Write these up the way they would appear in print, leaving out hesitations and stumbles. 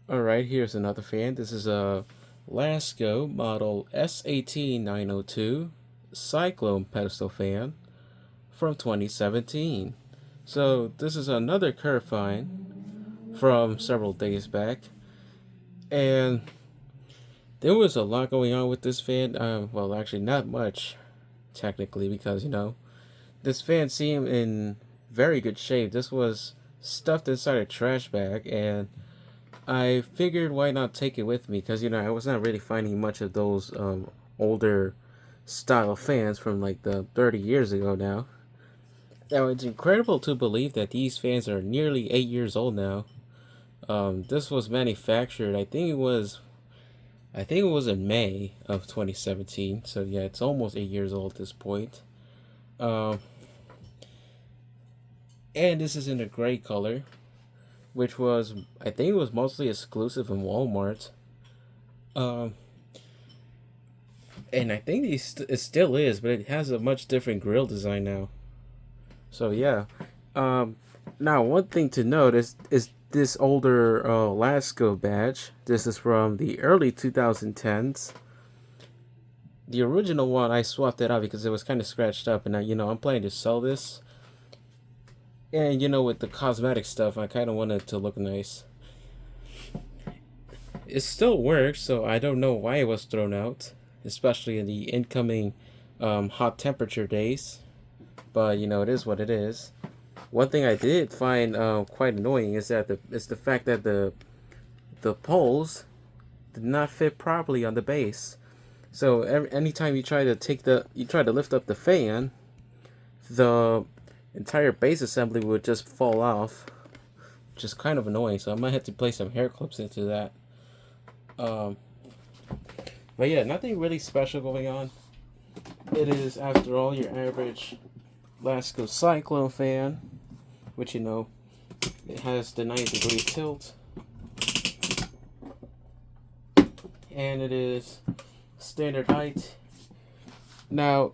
Alright, here's another fan. This is a Lasko model S18902 Cyclone pedestal fan from 2017. So this is another curve find from several days back, and there was a lot going on with this fan. Well, actually, not much technically, because this fan seemed in very good shape. This was stuffed inside a trash bag, and I figured why not take it with me, because I was not really finding much of those older style fans from like the 30 years ago now. Now it's incredible to believe that these fans are nearly 8 years old now. This was manufactured, I think it was in May of 2017. So yeah, it's almost 8 years old at this point. Um, and this is in a gray color, which was, I think it was mostly exclusive in Walmart. Um, and I think it still is, but it has a much different grill design now. So yeah. Um, Now one thing to note is this older Lasko badge. This is from the early 2010s. The original one, I swapped it out because it was kind of scratched up, and I'm planning to sell this. And with the cosmetic stuff, I kind of wanted to look nice. It still works, so I don't know why it was thrown out, especially in the incoming hot temperature days. But it is what it is. One thing I did find quite annoying is the fact that the poles did not fit properly on the base. So anytime you try to lift up the fan, the entire base assembly would just fall off, which is kind of annoying. So I might have to place some hair clips into that. Um, but yeah, nothing really special going on. It is, after all, your average Lasko Cyclone fan, which it has the 90-degree tilt, and it is standard height. Now,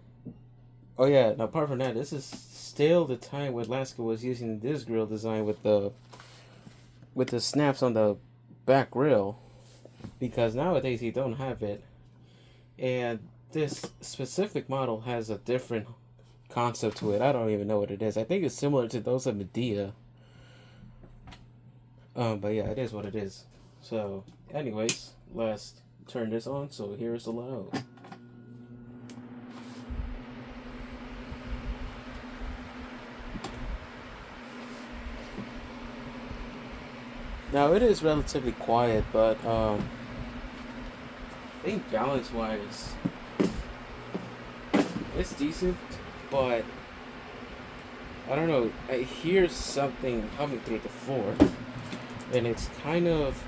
oh yeah, now apart from that, this is still the time when Lasko was using this grill design with the snaps on the back grill, because nowadays you don't have it. And this specific model has a different concept to it. I don't even know what it is. I think it's similar to those of Medea. But yeah, it is what it is. So, anyways, let's turn this on. So here's the low. Now it is relatively quiet, but I think balance wise, it's decent. But I don't know. I hear something coming through the floor, and it's kind of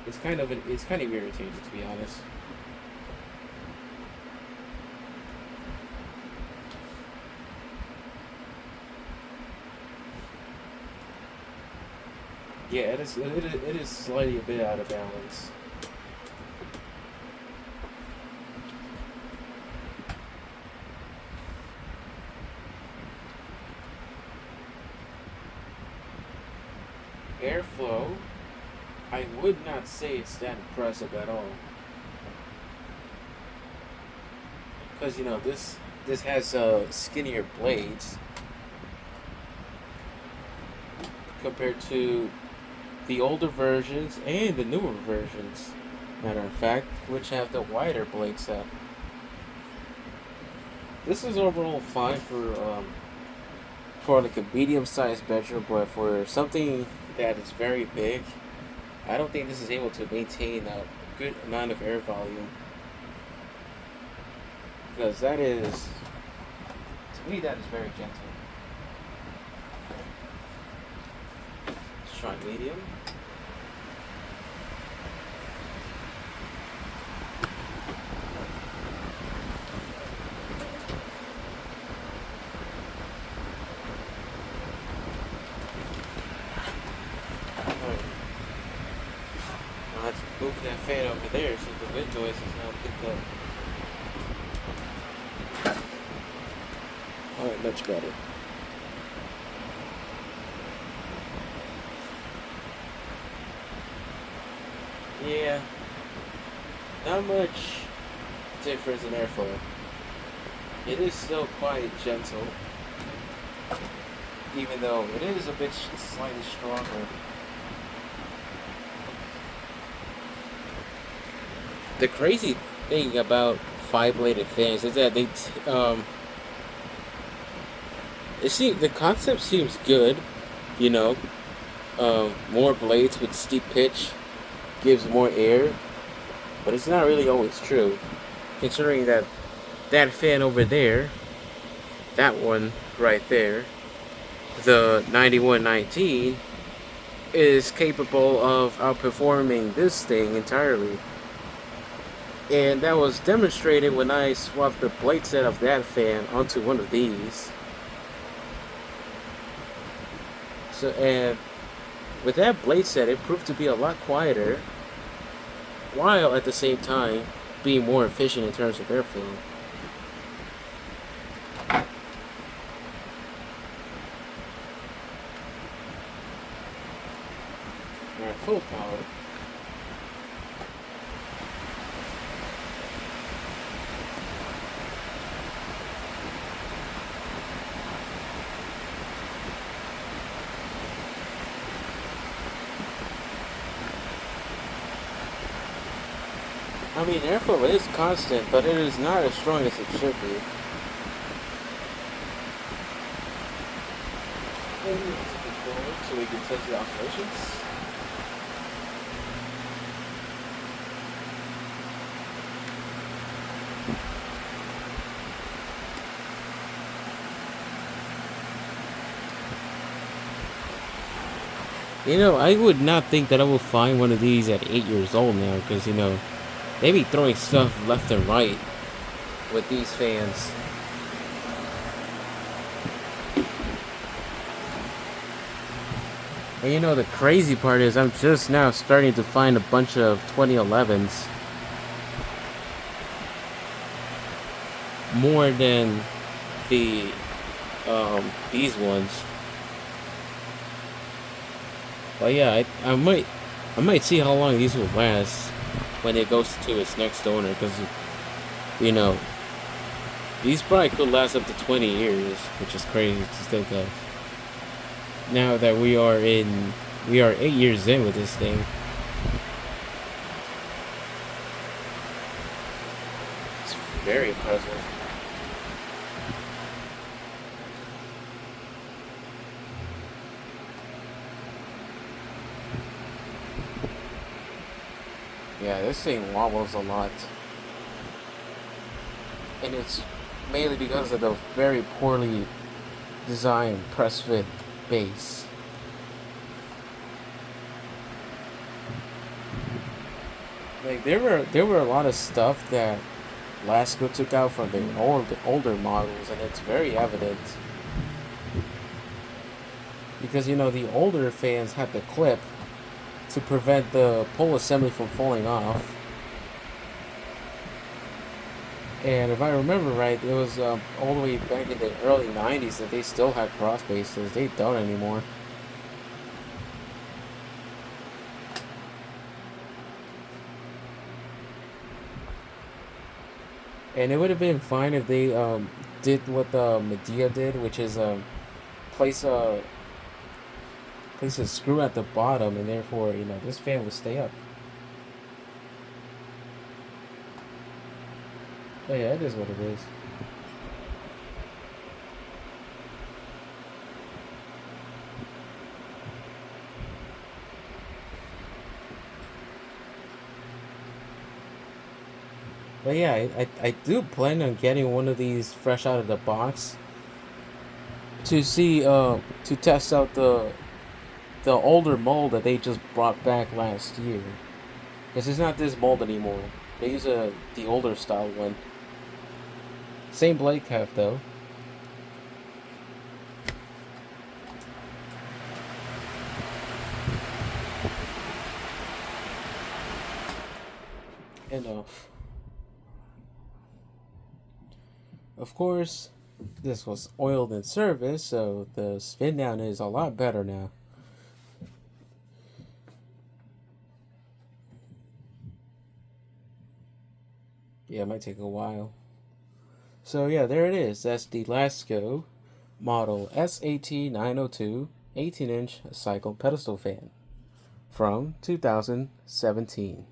irritating, to be honest. Yeah, it is slightly a bit out of balance. Airflow, I would not say it's that impressive at all, because this has skinnier blades compared to the older versions and the newer versions. Matter of fact, which have the wider blade set. This is overall fine for like a medium-sized bedroom, but for something that is very big, I don't think this is able to maintain a good amount of air volume, because to me, that is very gentle. Let's try medium. Alright, now let's move that fan over there so the wind noise is now picked up. Alright, much better. Yeah, not much difference in airflow. It is still quite gentle, even though it is a bit slightly stronger. The crazy thing about five-bladed fans is that the concept seems good, you know. More blades with steep pitch gives more air, but it's not really always true, considering that that fan over there, that one right there, the 9119, is capable of outperforming this thing entirely. And that was demonstrated when I swapped the blade set of that fan onto one of these. So, and with that blade set, it proved to be a lot quieter, while at the same time being more efficient in terms of airflow. We're at full power. I mean, airflow is constant, but it is not as strong as it should be. And let's move forward so we can test the oscillations. You know, I would not think that I will find one of these at 8 years old now, because, you know, they be throwing stuff left and right with these fans. And you know, the crazy part is I'm just now starting to find a bunch of 2011s. More than the, these ones. But yeah, I might see how long these will last when it goes to its next owner, because, you know, these probably could last up to 20 years, which is crazy to think of. Now that we are 8 years in with this thing. It's very impressive. Yeah, this thing wobbles a lot. And it's mainly because of the very poorly designed press fit base. Like there were a lot of stuff that Lasko took out from the older models, and it's very evident. Because, you know, the older fans had the clip to prevent the pole assembly from falling off. And if I remember right, it was all the way back in the early 90s that they still had cross bases. They don't anymore. And it would have been fine if they did what the Medea did, which is place a screw at the bottom, and therefore, you know, this fan would stay up. But yeah, it is what it is. But yeah, I do plan on getting one of these fresh out of the box to see to test out the older mold that they just brought back last year. Because it's not this mold anymore. They use the older style one. Same blade cap though. Enough. Of course, this was oiled in service, so the spin down is a lot better now. Yeah, it might take a while. So yeah, there it is. That's the Lasko model S18902 18-inch Cyclone pedestal fan from 2017.